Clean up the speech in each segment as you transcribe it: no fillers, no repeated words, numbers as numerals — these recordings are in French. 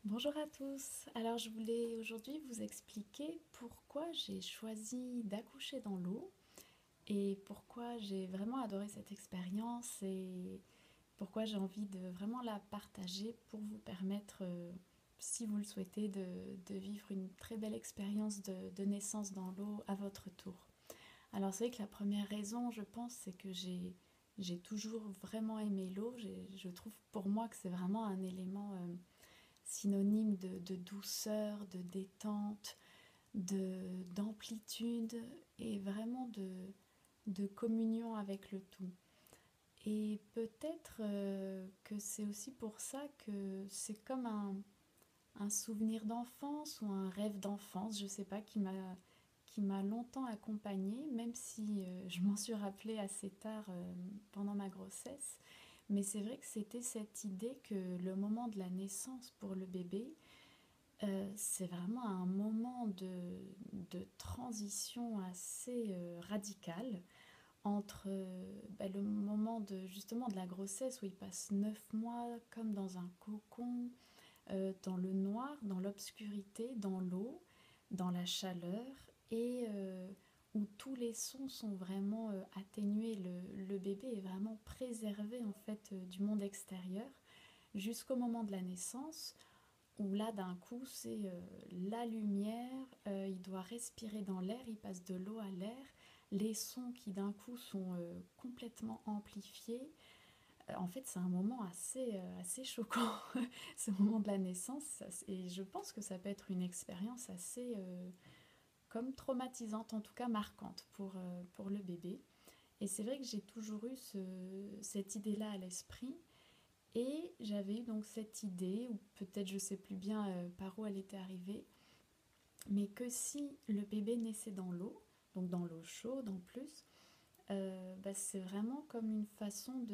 Bonjour à tous. Alors je voulais aujourd'hui vous expliquer pourquoi j'ai choisi d'accoucher dans l'eau et pourquoi j'ai vraiment adoré cette expérience et pourquoi j'ai envie de vraiment la partager pour vous permettre, si vous le souhaitez, de vivre une très belle expérience de naissance dans l'eau à votre tour. Alors c'est vrai que la première raison, je pense, c'est que j'ai toujours vraiment aimé l'eau. Je trouve pour moi que c'est vraiment un élément synonyme de douceur, de détente, d'amplitude et vraiment de communion avec le tout. Et peut-être que c'est aussi pour ça que c'est comme un souvenir d'enfance ou un rêve d'enfance, je sais pas, qui m'a longtemps accompagnée, même si je m'en suis rappelée assez tard pendant ma grossesse. Mais c'est vrai que c'était cette idée que le moment de la naissance pour le bébé, c'est vraiment un moment de transition assez radical entre le moment justement de la grossesse où il passe 9 mois comme dans un cocon, dans le noir, dans l'obscurité, dans l'eau, dans la chaleur et où tous les sons sont vraiment atténués. Le bébé est vraiment préservé en fait du monde extérieur jusqu'au moment de la naissance où là d'un coup c'est la lumière, il doit respirer dans l'air, il passe de l'eau à l'air, les sons qui d'un coup sont complètement amplifiés. En fait c'est un moment assez choquant, ce moment de la naissance, et je pense que ça peut être une expérience assez comme traumatisante, en tout cas marquante pour le bébé. Et c'est vrai que j'ai toujours eu cette idée-là à l'esprit. Et j'avais eu donc cette idée, ou peut-être je sais plus bien par où elle était arrivée, mais que si le bébé naissait dans l'eau, donc dans l'eau chaude en plus, c'est vraiment comme une façon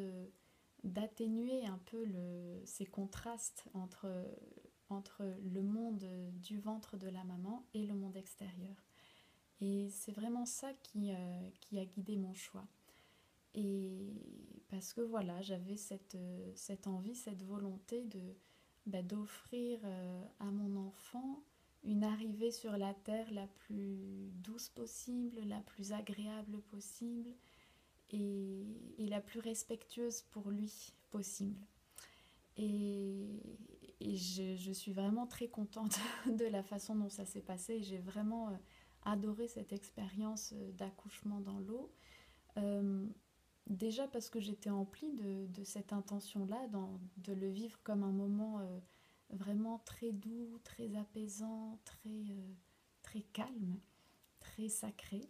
d'atténuer un peu ces contrastes entre le monde du ventre de la maman et le monde extérieur. Et c'est vraiment ça qui a guidé mon choix. Et parce que voilà, j'avais cette envie, cette volonté d'offrir à mon enfant une arrivée sur la terre la plus douce possible, la plus agréable possible et la plus respectueuse pour lui possible. Et, je suis vraiment très contente de la façon dont ça s'est passé. J'ai vraiment adoré cette expérience d'accouchement dans l'eau. Euh, Déjà parce que j'étais emplie de cette intention-là, de le vivre comme un moment vraiment très doux, très apaisant, très calme, très sacré.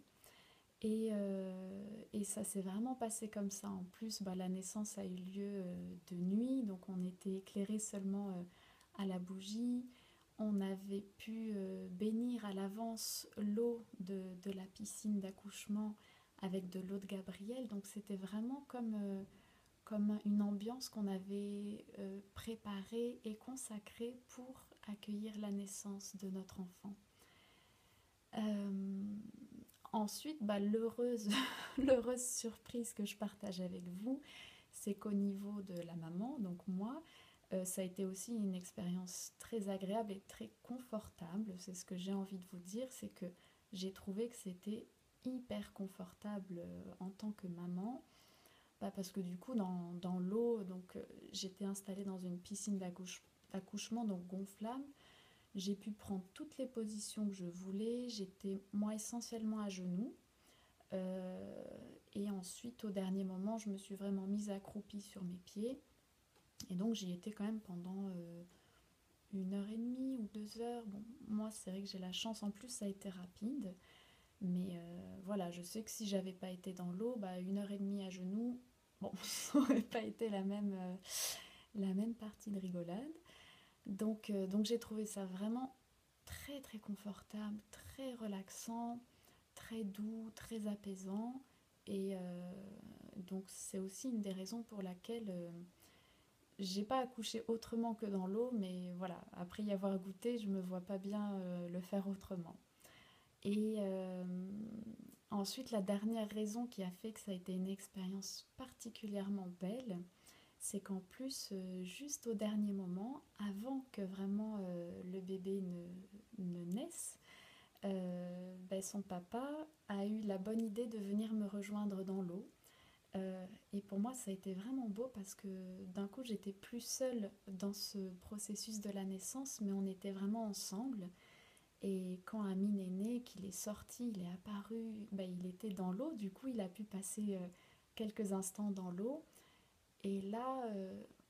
Et ça s'est vraiment passé comme ça. En plus, la naissance a eu lieu de nuit, donc on était éclairé seulement à la bougie. On avait pu bénir à l'avance l'eau de la piscine d'accouchement avec de l'eau de Gabriel. Donc c'était vraiment comme une ambiance qu'on avait préparée et consacrée pour accueillir la naissance de notre enfant. Euh, Ensuite, l'heureuse, l'heureuse surprise que je partage avec vous, c'est qu'au niveau de la maman, donc moi, ça a été aussi une expérience très agréable et très confortable. C'est ce que j'ai envie de vous dire, c'est que j'ai trouvé que c'était hyper confortable en tant que maman. Parce que du coup, dans l'eau, donc j'étais installée dans une piscine d'accouchement, donc gonflable. J'ai pu prendre toutes les positions que je voulais. J'étais moi essentiellement à genoux. Euh, et ensuite, au dernier moment, je me suis vraiment mise accroupie sur mes pieds. Et donc, j'y étais quand même pendant 1 heure et demie ou 2 heures. Bon, moi, c'est vrai que j'ai la chance. En plus, ça a été rapide. Mais voilà, je sais que si j'avais pas été dans l'eau, 1 heure et demie à genoux, bon, ça aurait pas été la même partie de rigolade. Donc j'ai trouvé ça vraiment très très confortable, très relaxant, très doux, très apaisant. Et donc c'est aussi une des raisons pour laquelle j'ai pas accouché autrement que dans l'eau, mais voilà, après y avoir goûté, je me vois pas bien le faire autrement. Et ensuite, la dernière raison qui a fait que ça a été une expérience particulièrement belle, c'est qu'en plus, juste au dernier moment, avant que vraiment bébé ne naisse, ben, son papa a eu la bonne idée de venir me rejoindre dans l'eau. Et pour moi, ça a été vraiment beau parce que d'un coup, j'étais plus seule dans ce processus de la naissance, mais on était vraiment ensemble. Et quand Amine est né, qu'il est sorti, il est apparu, ben, il était dans l'eau, du coup, il a pu passer quelques instants dans l'eau. Et là,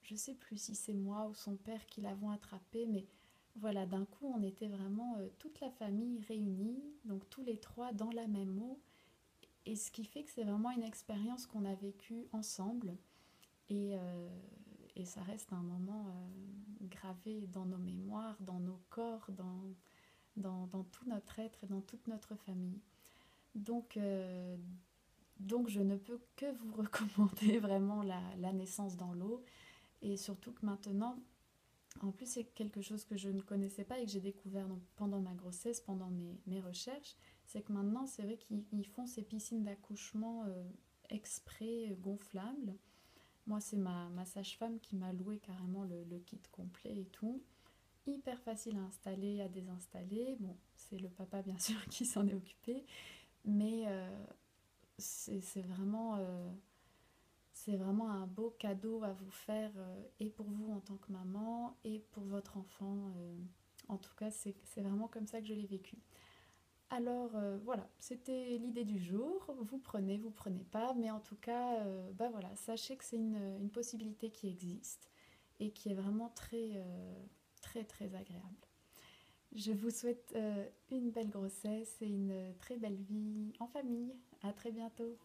je sais plus si c'est moi ou son père qui l'avons attrapé, mais voilà, d'un coup, on était vraiment toute la famille réunie, donc tous les trois dans la même eau. Et ce qui fait que c'est vraiment une expérience qu'on a vécue ensemble. Et, euh, et ça reste un moment gravé dans nos mémoires, dans nos corps, dans tout notre être et dans toute notre famille. Donc, euh, donc je ne peux que vous recommander vraiment la naissance dans l'eau. Et surtout que maintenant, en plus c'est quelque chose que je ne connaissais pas et que j'ai découvert donc, pendant ma grossesse, pendant mes recherches, c'est que maintenant c'est vrai qu'ils font ces piscines d'accouchement exprès gonflables. Moi c'est ma sage-femme qui m'a loué carrément le kit complet et tout. Hyper facile à installer, à désinstaller. Bon, c'est le papa bien sûr qui s'en est occupé, mais c'est vraiment, c'est vraiment un beau cadeau à vous faire, et pour vous en tant que maman, et pour votre enfant. En tout cas, c'est vraiment comme ça que je l'ai vécu. Alors voilà, c'était l'idée du jour. Vous prenez pas, mais en tout cas, bah voilà, sachez que c'est une possibilité qui existe et qui est vraiment très très agréable. Je vous souhaite une belle grossesse et une très belle vie en famille. À très bientôt.